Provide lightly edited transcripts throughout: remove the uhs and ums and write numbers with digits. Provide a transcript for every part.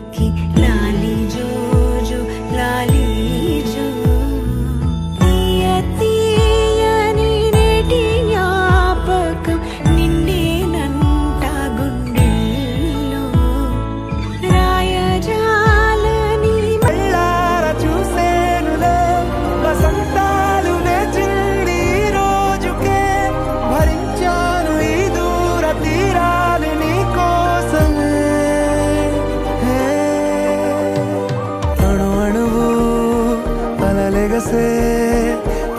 लिखी लाली जो जो लाली जो तीया तीयनी नेटी జ్ఞాపకం నిండేనంట గుండెల్లో రాయజాలని కళ్ళార చూసేనులే వసంతాలు నేచింది రోజుకే భరించాను ఈ దూర తీరాలు నీ కోసమే అణు అణువు అలలెగసే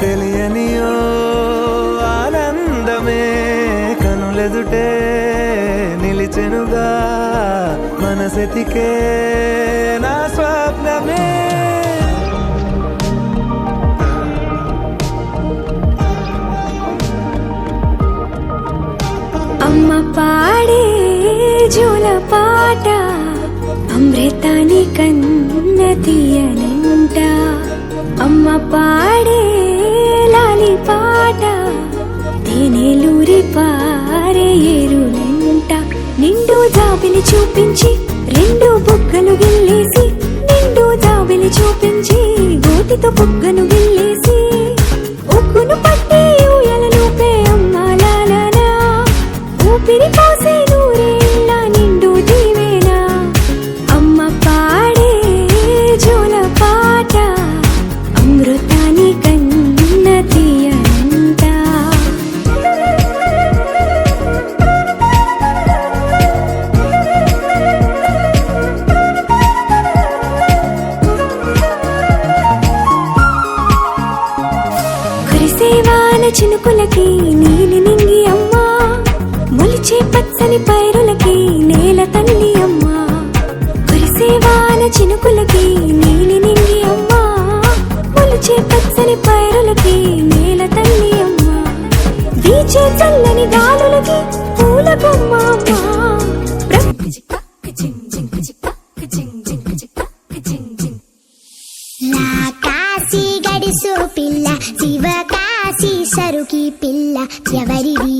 తెలియనియో ఆనందమే కనులెదుటే నిలిచెనుగా మనసెతికే నా స్వప్నమే అమ్మ పాడే జోల పాట అమృతాని కన్న తీయనంట అమ్మ పాడే లాలి పాట తేనెలూరి పారే ఏరునంట నిండు జాబిలి చూపించి రెండు బుగ్గలు గిల్లేసి నిండు జాబిలి చూపించి గోటితో బుగ్గను గిల్లేసి ఉగ్గును పట్టి ఊయలలోపే అమ్మాలాలనా ఊపిరి పోసే నూరేళ్ళ నిండు దీవేనా అమ్మ పాడే జోల పాట అమృతాని కన్న తీయనంట కురిసేవాన చినుకులకి నీలి నింగి అమ్మా మొలిచే పచ్చని పైరులకి నేల తల్లి అమ్మా కురిసేవాన చినుకులకి నీలి నింగి అమ్మా మొలిచే పచ్చని పైరులకి నేల తల్లి అమ్మా వీచే చల్లని గాలులకి పూల బొమ్మ అమ్మా నా కాశీ గడిసు పిల్ల శివ కాశీ సరుకి పిల్ల ఎవరిది